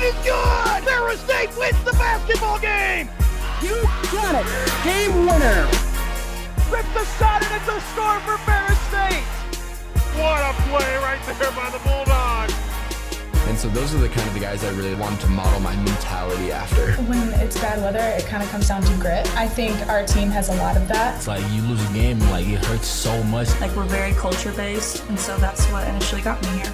is good! Ferris State wins the basketball game! You got it! Game winner! Rips the shot and it's a score for Ferris State! What a play right there by the Bulldogs! And so those are the kind of the guys I really wanted to model my mentality after. When it's bad weather, it kind of comes down to grit. I think our team has a lot of that. It's like you lose a game, like it hurts so much. Like we're very culture-based, and so that's what initially got me here.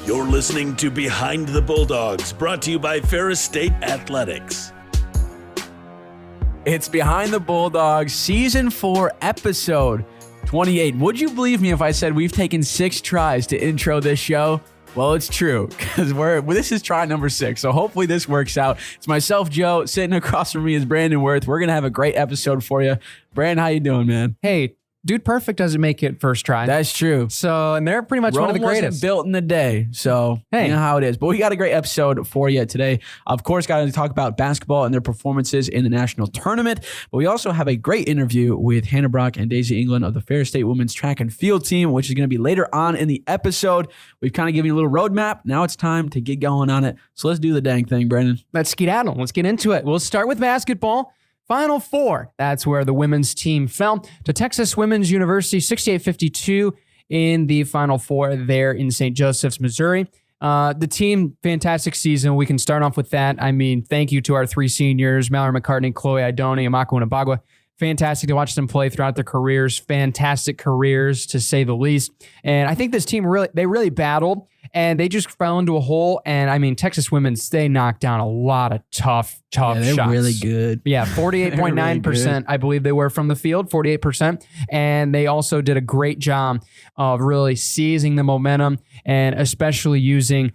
You're listening to Behind the Bulldogs, brought to you by Ferris State Athletics. It's Behind the Bulldogs, Season 4, Episode 28. Would you believe me if I said we've taken 6 tries to intro this show? Well, it's true, because this is try number 6, so hopefully this works out. It's myself, Joe. Sitting across from me is Brandon Worth. We're going to have a great episode for you. Brandon, how you doing, man? Hey, Dude Perfect doesn't make it first try. That's true. So, and they're pretty much one of the greatest. Wasn't built in a day, so hey, you know how it is. But we got a great episode for you today. Of course, got to talk about basketball and their performances in the national tournament. But we also have a great interview with Hanna and Daisy Englund of the Ferris State women's track and field team, which is going to be later on in the episode. We've kind of given you a little roadmap. Now it's time to get going on it. So let's do the dang thing, Brandon. Let's skedaddle. Let's get into it. We'll start with basketball. Final four. That's where the women's team fell to Texas Women's University, 68-52 in the Final Four there in St. Joseph's, Missouri. The team, fantastic season. We can start off with that. I mean, thank you to our 3 seniors, Mallory McCartney, Chloe Idoni, Amako Nabagwa. Fantastic to watch them play throughout their careers. Fantastic careers, to say the least. And I think this team really battled, and they just fell into a hole. And I mean, Texas women's, they knocked down a lot of tough they're shots. Really good. Yeah, 48.9%, really I believe they were from the field, 48%. And they also did a great job of really seizing the momentum and especially using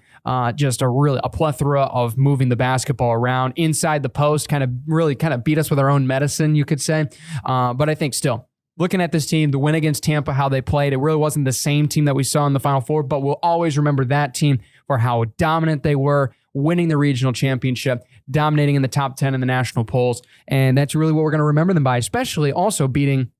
just a plethora of moving the basketball around inside the post, kind of beat us with our own medicine, you could say. But I think still, looking at this team, the win against Tampa, how they played, it really wasn't the same team that we saw in the Final Four, but we'll always remember that team for how dominant they were, winning the regional championship, dominating in the top 10 in the national polls. And that's really what we're going to remember them by, especially also beating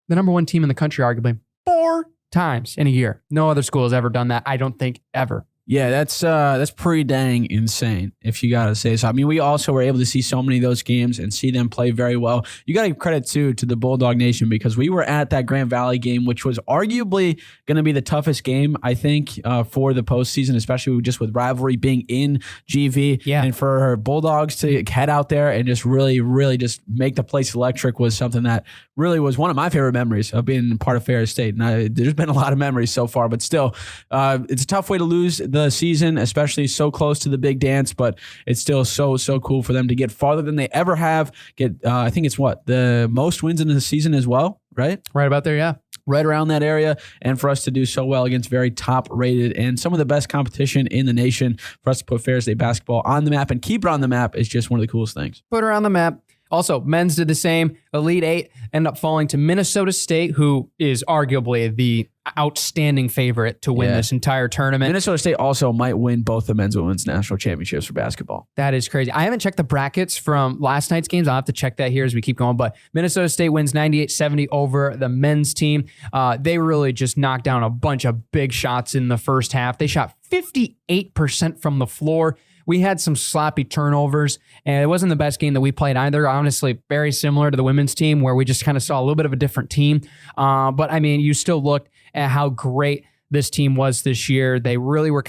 the number 1 team in the country, arguably 4 times in a year. No other school has ever done that, I don't think, ever. Yeah, that's pretty dang insane, if you got to say so. I mean, we also were able to see so many of those games and see them play very well. You got to give credit, too, to the Bulldog Nation, because we were at that Grand Valley game, which was arguably going to be the toughest game, I think, for the postseason, especially just with rivalry being in GV. Yeah. And for Bulldogs to head out there and just really just make the place electric was something that really was one of my favorite memories of being part of Ferris State. And there's been a lot of memories so far, but still, it's a tough way to lose the season, especially so close to the big dance, but it's still so cool for them to get farther than they ever have. I think it's the most wins in the season as well, right? Right about there, yeah. Right around that area, and for us to do so well against very top-rated and some of the best competition in the nation, for us to put Ferris State basketball on the map and keep it on the map is just one of the coolest things. Put her on the map. Also, men's did the same. Elite 8 end up falling to Minnesota State, who is arguably the outstanding favorite to win this entire tournament. Minnesota State also might win both the men's and women's national championships for basketball. That is crazy. I haven't checked the brackets from last night's games. I'll have to check that here as we keep going. But Minnesota State wins 98-70 over the men's team. They really just knocked down a bunch of big shots in the first half. They shot 58% from the floor. We had some sloppy turnovers, and it wasn't the best game that we played either. Honestly, very similar to the women's team, where we just kind of saw a little bit of a different team. But I mean, you still looked at how great this team was this year. They really were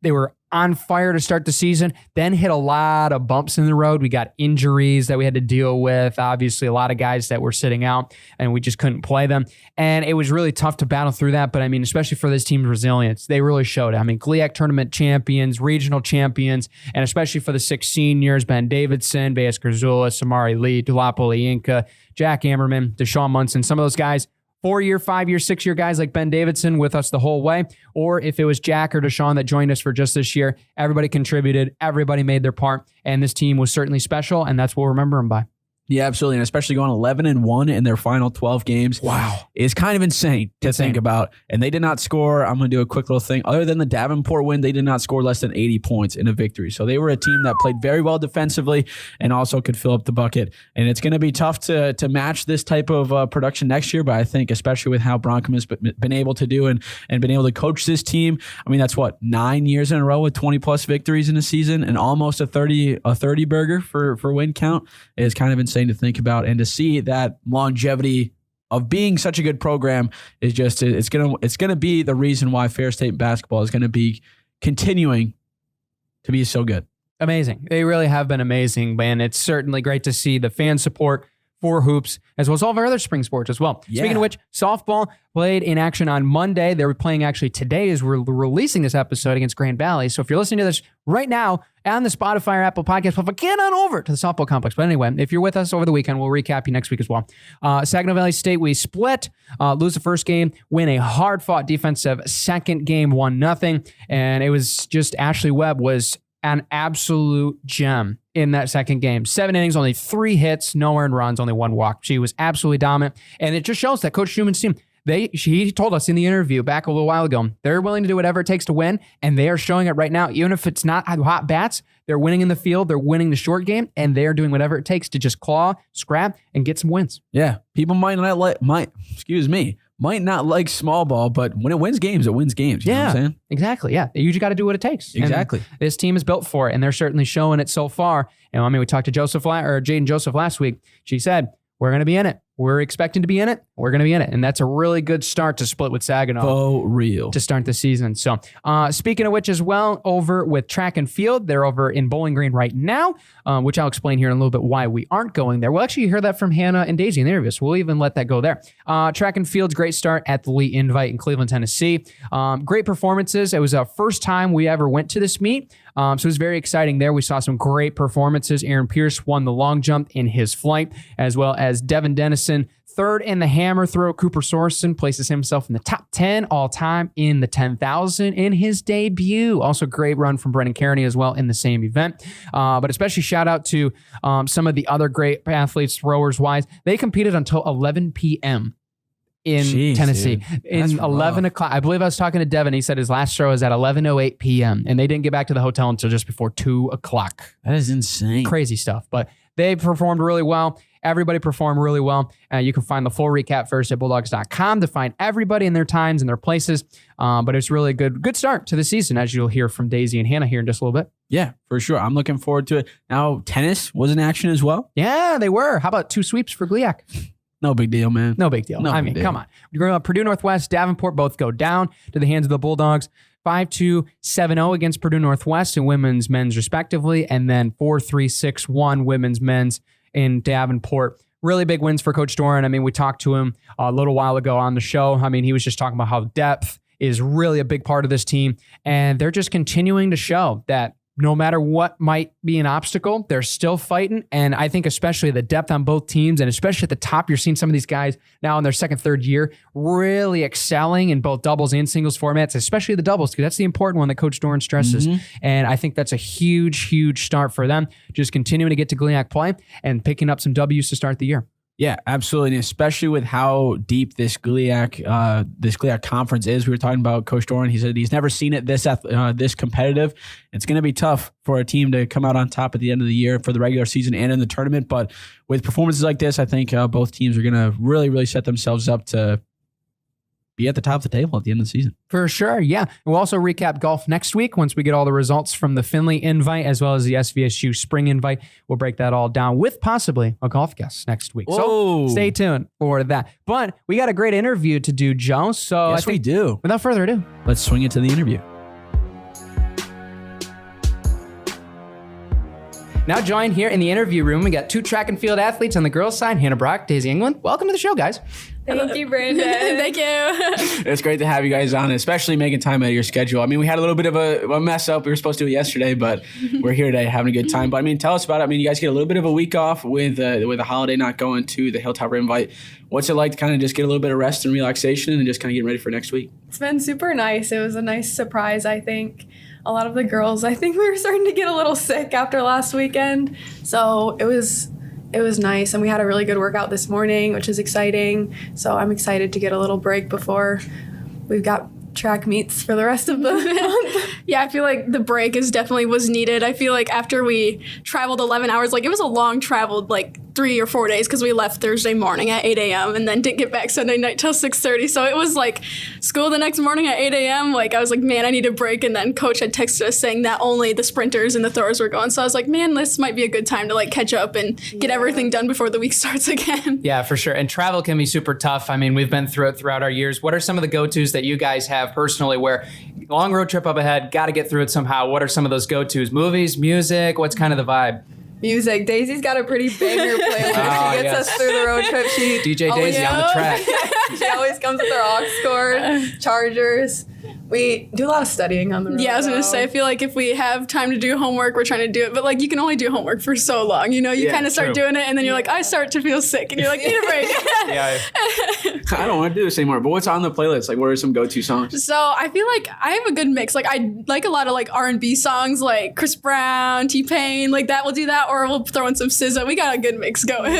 they were on fire to start the season, then hit a lot of bumps in the road. We got injuries that we had to deal with. Obviously, a lot of guys that were sitting out, and we just couldn't play them. And it was really tough to battle through that. But I mean, especially for this team's resilience, they really showed it. I mean, GLIAC tournament champions, regional champions, and especially for the 6 seniors, Ben Davidson, Baez Grzula, Samari Lee, Dulapo Liinka, Jack Ammerman, Deshaun Munson, some of those guys, 4-year, 5-year, 6-year guys like Ben Davidson with us the whole way. Or if it was Jack or Deshaun that joined us for just this year, everybody contributed, everybody made their part, and this team was certainly special, and that's what we'll remember them by. Yeah, absolutely. And especially going 11-1 in their final 12 games. Wow. Is kind of insane to think about. And they did not score, I'm going to do a quick little thing. Other than the Davenport win, they did not score less than 80 points in a victory. So they were a team that played very well defensively and also could fill up the bucket. And it's going to be tough to match this type of production next year. But I think especially with how Bronkham has been able to do and been able to coach this team. I mean, that's 9 years in a row with 20+ victories in a season and almost a 30 burger for win count is kind of insane to think about. And to see that longevity of being such a good program is just, it's gonna be the reason why Ferris State basketball is gonna be continuing to be so good. Amazing. They really have been amazing, man. It's certainly great to see the fan support for hoops, as well as all of our other spring sports as well. Yeah. Speaking of which, softball played in action on Monday. They were playing actually today as we're releasing this episode against Grand Valley. So if you're listening to this right now on the Spotify or Apple Podcast platform, get on over to the softball complex. But anyway, if you're with us over the weekend, we'll recap you next week as well. Saginaw Valley State, we split, lose the first game, win a hard-fought defensive second game, 1-0. And it was just Ashley Webb was an absolute gem in that second game. 7 innings, only 3 hits, no earned runs, only 1 walk. She was absolutely dominant. And it just shows that Coach Schumann's team, he told us in the interview back a little while ago, they're willing to do whatever it takes to win, and they are showing it right now. Even if it's not hot bats, they're winning in the field, they're winning the short game, and they're doing whatever it takes to just claw, scrap, and get some wins. Yeah, people might not like small ball, but when it wins games, it wins games. You know what I'm saying? Exactly. Yeah. You just got to do what it takes. Exactly. And this team is built for it, and they're certainly showing it so far. And I mean, we talked to Jaden Joseph last week. She said, we're going to be in it. We're expecting to be in it. We're going to be in it. And that's a really good start to split with Saginaw. For real. To start the season. So speaking of which as well, over with track and field, they're over in Bowling Green right now, which I'll explain here in a little bit why we aren't going there. Well, actually, you heard that from Hanna and Daisy in the interview, so we'll even let that go there. Track and field's great start at the Lee Invite in Cleveland, Tennessee. Great performances. It was the first time we ever went to this meet. So it was very exciting there. We saw some great performances. Aaron Pierce won the long jump in his flight, as well as Devin Dennison, third in the hammer throw. Cooper Sorensen places himself in the top 10 all time in the 10,000 in his debut. Also great run from Brennan Kearney as well in the same event. But especially shout out to some of the other great athletes, throwers wise. They competed until 11 p.m. in Tennessee. Dude. In 11 o'clock. I believe I was talking to Devin. He said his last throw was at 11:08 p.m. and they didn't get back to the hotel until just before 2 o'clock. That is insane. Crazy stuff. But they performed really well. Everybody performed really well. You can find the full recap first at bulldogs.com to find everybody in their times and their places. But it's really a good start to the season, as you'll hear from Daisy and Hanna here in just a little bit. Yeah, for sure. I'm looking forward to it. Now, tennis was in action as well. Yeah, they were. How about 2 sweeps for GLIAC? No big deal, man. No big deal. I mean, come on. Purdue Northwest, Davenport both go down to the hands of the Bulldogs. 5-2, 7-0 against Purdue Northwest in women's, men's respectively, and then 4-3, 6-1 women's, men's in Davenport. Really big wins for Coach Doran. I mean, we talked to him a little while ago on the show. I mean, he was just talking about how depth is really a big part of this team, and they're just continuing to show that no matter what might be an obstacle, they're still fighting. And I think especially the depth on both teams, and especially at the top, you're seeing some of these guys now in their second, third year really excelling in both doubles and singles formats, especially the doubles, because that's the important one that Coach Doran stresses. And I think that's a huge start for them, just continuing to get to GLIAC play and picking up some W's to start the year. Yeah, absolutely, and especially with how deep this GLIAC conference is. We were talking about Coach Doran. He said he's never seen it this competitive. It's going to be tough for a team to come out on top at the end of the year for the regular season and in the tournament. But with performances like this, I think both teams are going to really set themselves up to be at the top of the table at the end of the season. For sure, yeah. We'll also recap golf next week once we get all the results from the Findlay invite as well as the SVSU spring invite. We'll break that all down with possibly a golf guest next week. Whoa. So stay tuned for that. But we got a great interview to do, Joe. So yes, we do. Without further ado, let's swing it to the interview. Now joined here in the interview room, we got 2 track and field athletes on the girls' side, Hanna Brock, Daisy Englund. Welcome to the show, guys. Thank you, Brandon. Thank you. It's great to have you guys on, especially making time out of your schedule. I mean, we had a little bit of a mess up. We were supposed to do it yesterday, but we're here today having a good time. But I mean, tell us about it. I mean, you guys get a little bit of a week off with the holiday not going to the Hilltopper invite. What's it like to kind of just get a little bit of rest and relaxation and just kind of get ready for next week? It's been super nice. It was a nice surprise, I think. A lot of the girls, I think we were starting to get a little sick after last weekend. So it was It was nice, and we had a really good workout this morning, which is exciting. So I'm excited to get a little break before we've got track meets for the rest of the month. Yeah, I feel like the break was needed. I feel like after we traveled 11 hours, like it was a long traveled 3 or 4 days because we left Thursday morning at 8 a.m. and then didn't get back Sunday night till 6:30. So it was like school the next morning at 8 a.m. Like I was like, man, I need a break. And then coach had texted us saying that only the sprinters and the throwers were going. So I was like, man, this might be a good time to catch up and get everything done before the week starts again. Yeah, for sure. And travel can be super tough. I mean, we've been through it throughout our years. What are some of the go-tos that you guys have personally where long road trip up ahead, got to get through it somehow? What are some of those go-tos? Movies, music? What's kind of the vibe? Music. Daisy's got a pretty banger playlist. She gets us through the road trip. DJ Daisy on the track. She always comes with her aux cord, chargers. We do a lot of studying on the road. Yeah, I was going to say, I feel like if we have time to do homework, we're trying to do it. But you can only do homework for so long. You kind of start doing it and then you're like, I start to feel sick. And you're like, need a break. Yeah. I don't want to do this anymore. But what's on the playlist? What are some go-to songs? So I feel like I have a good mix. I like a lot of R&B songs like Chris Brown, T-Pain, that. We'll do that. Or we'll throw in some SZA. We got a good mix going.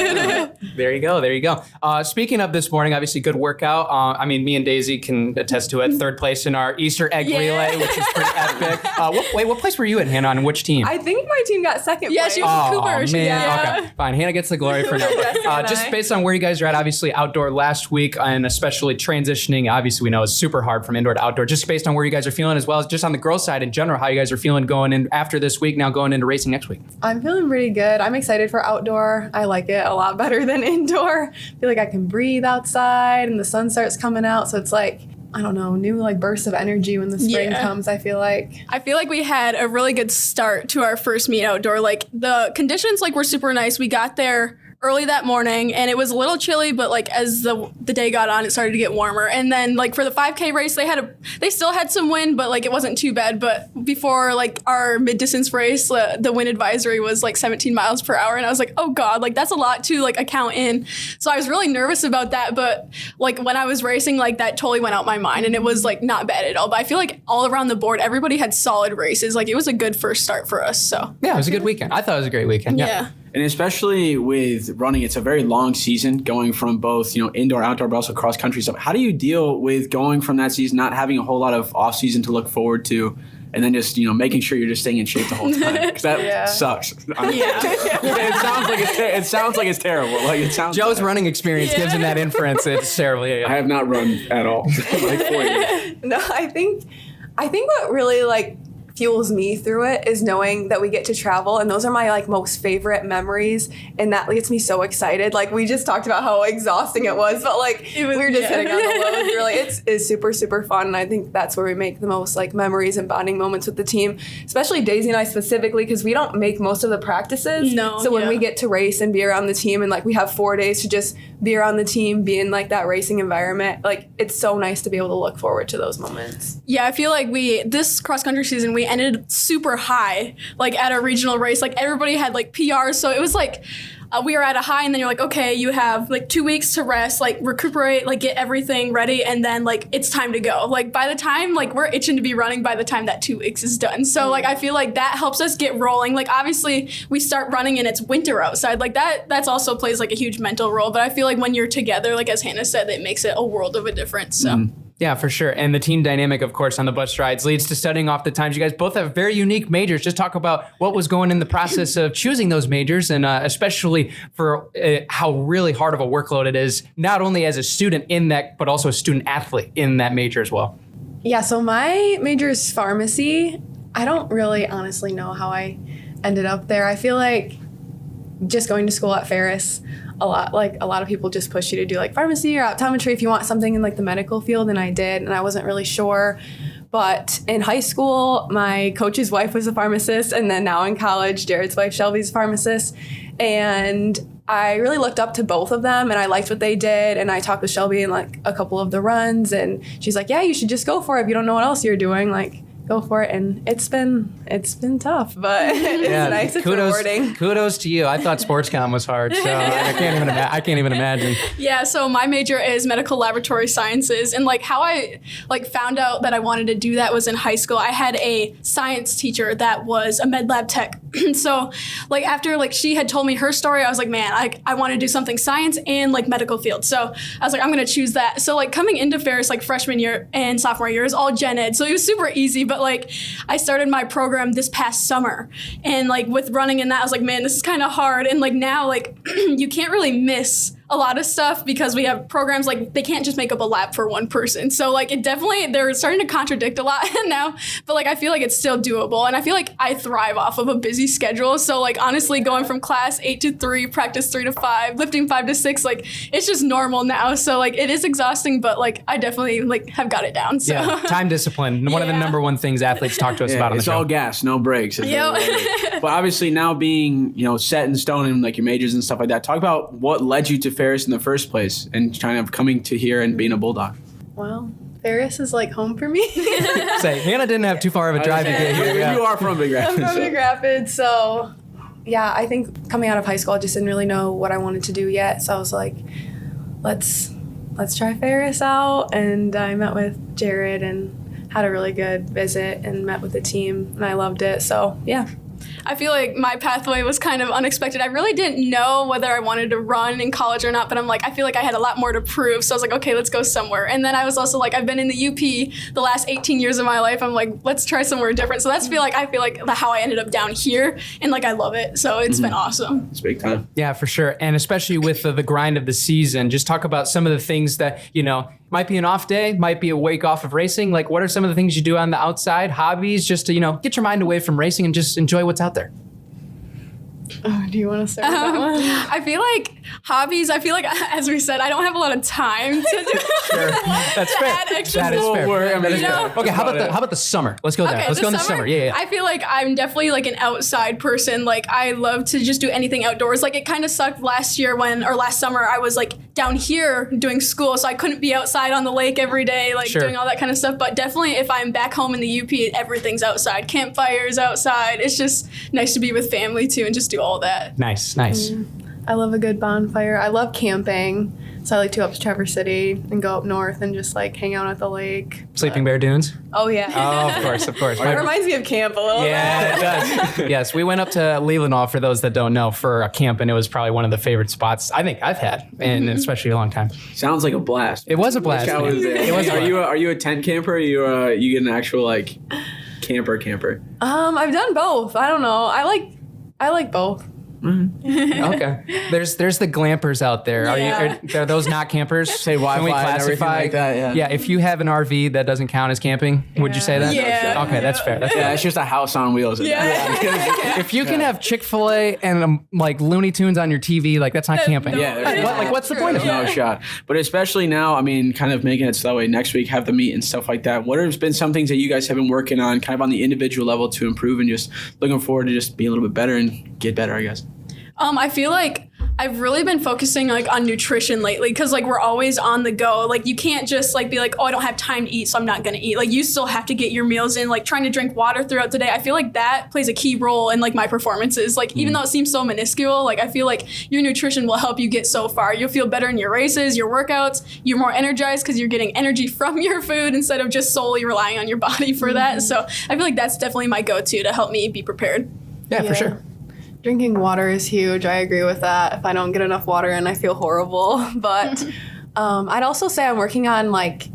There you go. Speaking of this morning, obviously good workout. Me and Daisy can attest to it. Third place in our Easter egg relay, which is pretty epic. What place were you at, Hannah, on which team? I think my team got second place. Yeah, she was with Cooper. Man. Yeah. Okay, fine. Hannah gets the glory for now. Just based on where you guys are at, obviously outdoor last week, and especially transitioning, obviously we know is super hard from indoor to outdoor. Just based on where you guys are feeling, as well as just on the girls' side in general, how you guys are feeling going in after this week, now going into racing next week. I'm feeling pretty good. I'm excited for outdoor. I like it a lot better than indoor. I feel like I can breathe outside and the sun starts coming out. So it's I don't know, new bursts of energy when the spring comes, I feel like. I feel like we had a really good start to our first meet outdoor. The conditions were super nice. We got there early that morning and it was a little chilly, but as the day got on, it started to get warmer. And then for the 5K race, they still had some wind, but it wasn't too bad. But before our mid-distance race, the wind advisory was 17 miles per hour. And I was like, oh God, that's a lot to account in. So I was really nervous about that. But when I was racing, that totally went out my mind and it was not bad at all. But I feel all around the board, everybody had solid races. It was a good first start for us. So yeah, it was a good weekend. I thought it was a great weekend. Yeah. And especially with running, it's a very long season going from both, indoor, outdoor, but also cross country stuff. How do you deal with going from that season, not having a whole lot of off season to look forward to, and then just, making sure you're just staying in shape the whole time? Because that sucks. It sounds like it's terrible. Joe's running experience gives him that inference. It's terrible. Yeah. I have not run at all. 4 years. No, I think what really fuels me through it is knowing that we get to travel, and those are my most favorite memories, and that gets me so excited. We just talked about how exhausting it was, but we were just hitting on the lows. Really, it's super, super fun, and I think that's where we make the most memories and bonding moments with the team, especially Daisy and I specifically, because we don't make most of the practices. So when we get to race and be around the team, and we have 4 days to just be around the team, be in that racing environment, it's so nice to be able to look forward to those moments. Yeah, I feel this cross country season, we ended super high, at a regional race. Everybody had PRs, so it was we were at a high, and then you're okay, you have 2 weeks to rest, recuperate, get everything ready, and then it's time to go. By the time we're itching to be running by the time that 2 weeks is done. So I feel that helps us get rolling. Obviously we start running and it's winter outside. That's also plays a huge mental role. But I feel when you're together, as Hannah said, it makes it a world of a difference. So. Yeah, for sure. And the team dynamic, of course, on the bus rides leads to studying off the times. You guys both have very unique majors. Just talk about what was going in the process of choosing those majors, and especially for how really hard of a workload it is, not only as a student in that, but also a student athlete in that major as well. Yeah, so my major is pharmacy. I don't really honestly know how I ended up there. I feel just going to school at Ferris, a lot of people just push you to do pharmacy or optometry if you want something in the medical field, and I did, and I wasn't really sure. But in high school, my coach's wife was a pharmacist, and then now in college, Jared's wife Shelby's a pharmacist, and I really looked up to both of them, and I liked what they did, and I talked with Shelby in a couple of the runs, and she's like, yeah, you should just go for it if you don't know what else you're doing, go for it. And it's been tough, but it's nice. It's rewarding. Kudos to you. I thought sports comm was hard, so I can't even imagine. Yeah, so my major is medical laboratory sciences, and like how I like found out that I wanted to do that was in high school. I had a science teacher that was a med lab tech. So like after like she had told me her story, I was like, man, I want to do something science and like medical field. So I was like, I'm gonna choose that. So like coming into Ferris like freshman year and sophomore year is all gen ed, so it was super easy. But like I started my program this past summer, and like with running in that, I was like, man, this is kind of hard. And like now like you can't really miss a lot of stuff because we have programs like they can't just make up a lab for one person. So like it definitely, they're starting to contradict a lot now, but like I feel like it's still doable, and I feel like I thrive off of a busy schedule. So like honestly going from class 8 to 3, practice 3 to 5, lifting 5 to 6, like it's just normal now. So like it is exhausting, but like I definitely like have got it down. So yeah, time discipline, one of the number one things athletes talk to us about on the show. It's all gas, no brakes. But obviously now being, set in stone in like your majors and stuff like that, talk about what led you to Ferris in the first place and kind of coming to here and being a Bulldog. Well, Ferris is like home for me. Say, Hanna didn't have too far of a drive to get here. Yeah. You are from Big Rapids. I'm from Big Rapids, so yeah, I think coming out of high school, I just didn't really know what I wanted to do yet. So I was like, let's try Ferris out. And I met with Jared and had a really good visit and met with the team, and I loved it. So yeah. I feel like my pathway was kind of unexpected. I really didn't know whether I wanted to run in college or not, but I'm like, I feel like I had a lot more to prove. So I was like, okay, let's go somewhere. And then I was also like, I've been in the UP the last 18 years of my life. I'm like, let's try somewhere different. So I feel like how I ended up down here, and like I love it. So it's been awesome. It's big time. Yeah, for sure. And especially with the grind of the season, just talk about some of the things that, might be an off day, might be a wake off of racing. Like, what are some of the things you do on the outside, hobbies, just to, get your mind away from racing and just enjoy what's out there? Oh, do you want to start with that one? I feel like hobbies, as we said, I don't have a lot of time to do. Sure. That's fair. That is fair. That is fair. Okay, how about the summer? Let's go there. Okay, Let's go in the summer. Yeah. I feel like I'm definitely like an outside person. Like I love to just do anything outdoors. Like it kind of sucked last summer I was like down here doing school, so I couldn't be outside on the lake every day, like doing all that kind of stuff. But definitely if I'm back home in the UP, everything's outside. Campfires outside. It's just nice to be with family too and just do all that. Nice. I love a good bonfire. I love camping, so I like to go up to Traverse City and go up north and just like hang out at the lake. Sleeping Bear Dunes? Oh yeah. Oh, of course. It reminds me of camp a little bit. Yeah, it does. Yes, we went up to Leelanau, for those that don't know, for a camp, and it was probably one of the favorite spots I think I've had, and especially a long time. Sounds like a blast. It was a blast. It was. Are you a tent camper? Or you get an actual like camper? I've done both. I don't know. I like both. Mm-hmm. Okay. There's the glampers out there. Are those not campers? Say Wi-Fi Can we classify like that? Yeah. If you have an RV, that doesn't count as camping. Would you say that? Yeah. Okay, that's fair. It's just a house on wheels. If you can have Chick-fil-A and like Looney Tunes on your TV, like that's not camping. What's the point of no shot? But especially now, I mean, kind of making it so that way next week have the meet and stuff like that. What has been some things that you guys have been working on, kind of on the individual level, to improve and just looking forward to just be a little bit better and get better, I guess? I feel like I've really been focusing like on nutrition lately, because like we're always on the go. Like you can't just like be like, oh, I don't have time to eat, so I'm not gonna eat. Like you still have to get your meals in. Like trying to drink water throughout the day, I feel like that plays a key role in like my performances. Like even though it seems so minuscule, like I feel like your nutrition will help you get so far. You'll feel better in your races, your workouts. You're more energized because you're getting energy from your food instead of just solely relying on your body for that. So I feel like that's definitely my go-to to help me be prepared. Yeah, for sure. Drinking water is huge. I agree with that. If I don't get enough water in, I feel horrible. But I'd also say I'm working on like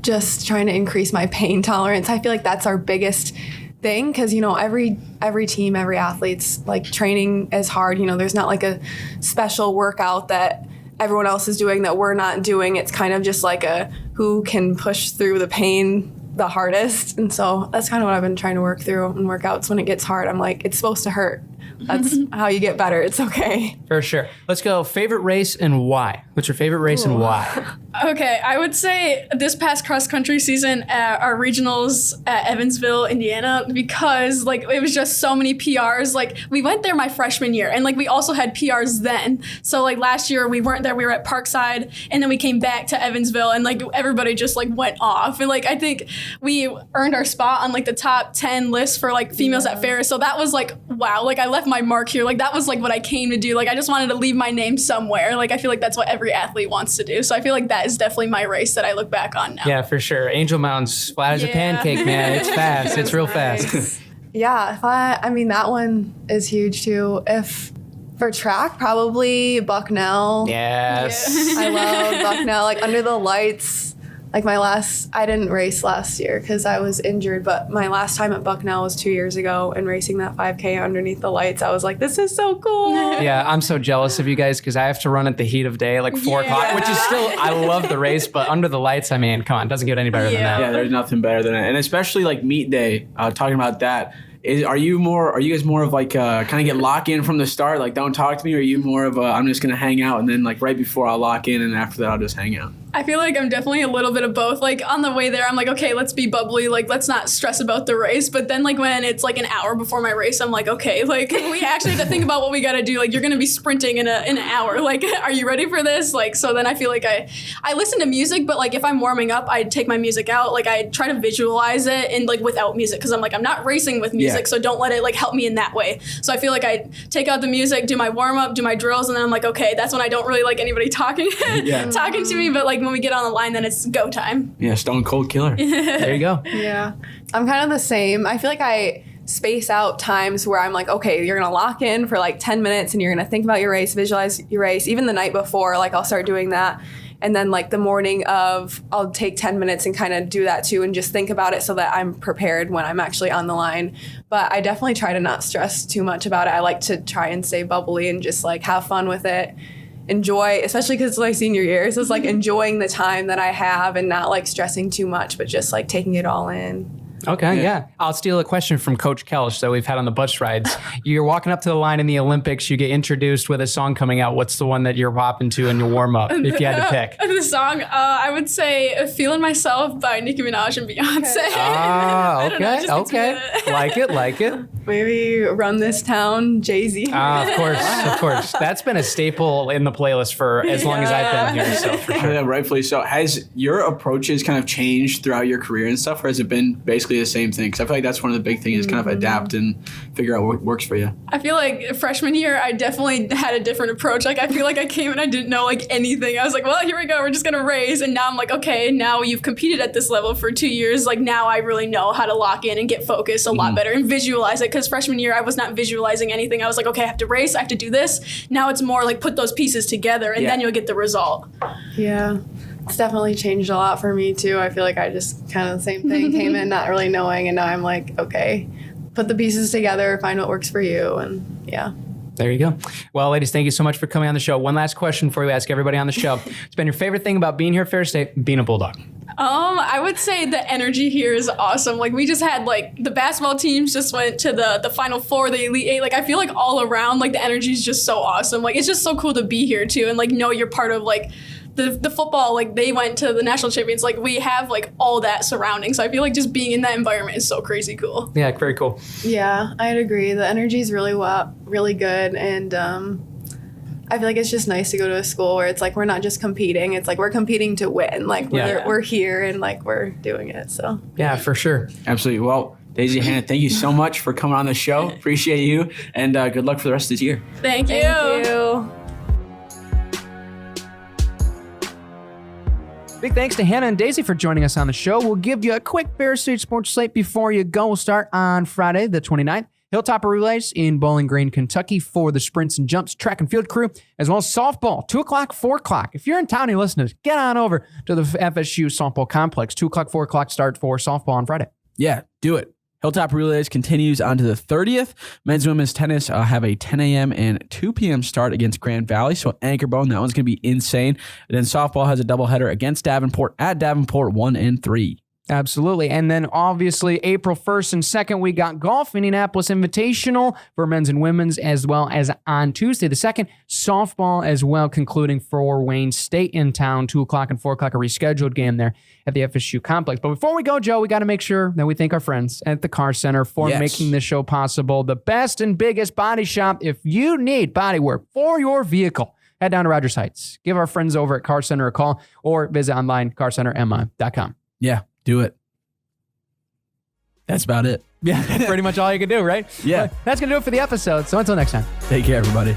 just trying to increase my pain tolerance. I feel like that's our biggest thing, because every team, every athlete's like training is hard. There's not like a special workout that everyone else is doing that we're not doing. It's kind of just like a who can push through the pain the hardest. And so that's kind of what I've been trying to work through in workouts. When it gets hard, I'm like, it's supposed to hurt. that's how you get better. It's okay. For sure. Let's go. Favorite race and why? What's your favorite race and why? Okay, I would say this past cross country season at our regionals at Evansville, Indiana, because like it was just so many PRs. Like we went there my freshman year, and like we also had PRs then. So like last year we weren't there. We were at Parkside, and then we came back to Evansville, and like everybody just like went off. And like I think we earned our spot on like the top 10 list for like females at Ferris. So that was like wow. Like I left my mark here. Like that was like what I came to do. Like I just wanted to leave my name somewhere. Like I feel like that's what every athlete wants to do. So I feel like that is definitely my race that I look back on now. Yeah, for sure. Angel Mountain's flat as a pancake, man. It's fast. It's real fast. Yeah, I mean, that one is huge too. If for track, probably Bucknell. Yes. I love Bucknell. Like under the lights, like I didn't race last year because I was injured, but my last time at Bucknell was 2 years ago, and racing that 5K underneath the lights, I was like, this is so cool. Yeah, I'm so jealous of you guys because I have to run at the heat of day, like 4 o'clock, which is still, I love the race, but under the lights, I mean, come on, it doesn't get any better than that. Yeah, there's nothing better than it. And especially like meet day, talking about that. Are you guys more of like kind of get lock in from the start, like don't talk to me, or are you more of I'm just gonna hang out and then like right before I'll lock in and after that I'll just hang out? I feel like I'm definitely a little bit of both. Like on the way there, I'm like, okay, let's be bubbly. Like, let's not stress about the race. But then like when it's like an hour before my race, I'm like, okay, like we actually have to think about what we got to do. Like you're going to be sprinting in an hour. Like, are you ready for this? Like, so then I feel like I listen to music, but like if I'm warming up, I take my music out. Like I try to visualize it and like without music. Cause I'm like, I'm not racing with music. So don't let it like help me in that way. So I feel like I take out the music, do my warm up, do my drills. And then I'm like, okay, that's when I don't really like anybody talking to me. But like when we get on the line, then it's go time. Yeah, stone cold killer. There you go. Yeah. I'm kind of the same. I feel like I space out times where I'm like, okay, you're going to lock in for like 10 minutes and you're going to think about your race, visualize your race. Even the night before, like I'll start doing that. And then like the morning of, I'll take 10 minutes and kind of do that too and just think about it so that I'm prepared when I'm actually on the line. But I definitely try to not stress too much about it. I like to try and stay bubbly and just like have fun with it. Enjoy, especially because it's my senior year. So it's like enjoying the time that I have and not like stressing too much, but just like taking it all in. Okay, yeah. I'll steal a question from Coach Kelch that we've had on the bus rides. You're walking up to the line in the Olympics, you get introduced with a song coming out. What's the one that you're popping to in your warm-up, if you had to pick? The song, I would say Feeling Myself by Nicki Minaj and Beyonce. Ah, okay. Like it. Maybe Run This Town, Jay-Z. Of course. That's been a staple in the playlist for as long as I've been here, so for sure. Yeah, rightfully so. Has your approaches kind of changed throughout your career and stuff, or has it been basically the same thing? Because I feel like that's one of the big things is kind of adapt and figure out what works for you. I feel like freshman year, I definitely had a different approach. Like I feel like I came and I didn't know like anything. I was like, well, here we go. We're just going to race. And now I'm like, okay, now you've competed at this level for 2 years. Like now I really know how to lock in and get focused a lot better and visualize it. Because freshman year, I was not visualizing anything. I was like, okay, I have to race. I have to do this. Now it's more like put those pieces together and then you'll get the result. Yeah. It's definitely changed a lot for me too. I feel like I just kind of the same thing, came in not really knowing, and now I'm like, okay, put the pieces together, find what works for you, and yeah. There you go. Well, ladies, thank you so much for coming on the show. One last question before we ask everybody on the show. It's been your favorite thing about being here at Ferris State, being a Bulldog? I would say the energy here is awesome. Like we just had like the basketball teams just went to the Final Four, the Elite Eight. Like I feel like all around like the energy is just so awesome. Like it's just so cool to be here too and like know you're part of like the football, like they went to the national champions. Like we have like all that surrounding. So I feel like just being in that environment is so crazy cool. Yeah, very cool. Yeah, I'd agree. The energy is really good. And I feel like it's just nice to go to a school where it's like we're not just competing. It's like we're competing to win. Like we're here and like we're doing it. So yeah, for sure. Absolutely. Well, Daisy, Hannah, thank you so much for coming on the show. Appreciate you. And good luck for the rest of this year. Thank you. Thank you. Big thanks to Hannah and Daisy for joining us on the show. We'll give you a quick Ferris State sports slate before you go. We'll start on Friday, the 29th. Hilltop relays in Bowling Green, Kentucky for the sprints and jumps track and field crew, as well as softball, 2 o'clock, 4 o'clock. If you're in town, you listeners, get on over to the FSU softball complex. 2 o'clock, 4 o'clock start for softball on Friday. Yeah, do it. Hilltop Relays continues on to the 30th. Men's and women's tennis have a 10 a.m. and 2 p.m. start against Grand Valley. So anchor bone, that one's going to be insane. And then softball has a doubleheader against Davenport at Davenport 1 and 3. Absolutely. And then obviously April 1st and 2nd, we got golf, Indianapolis Invitational for men's and women's, as well as on Tuesday the 2nd, softball as well, concluding for Wayne State in town, 2 o'clock and 4 o'clock, a rescheduled game there at the FSU complex. But before we go, Joe, we got to make sure that we thank our friends at the Car Center for making this show possible. The best and biggest body shop. If you need body work for your vehicle, head down to Rogers Heights. Give our friends over at Car Center a call or visit online, carcentermi.com. Yeah. Do it. That's about it. Yeah, that's pretty much all you can do, right? Yeah. Well, that's going to do it for the episode. So until next time. Take care, everybody.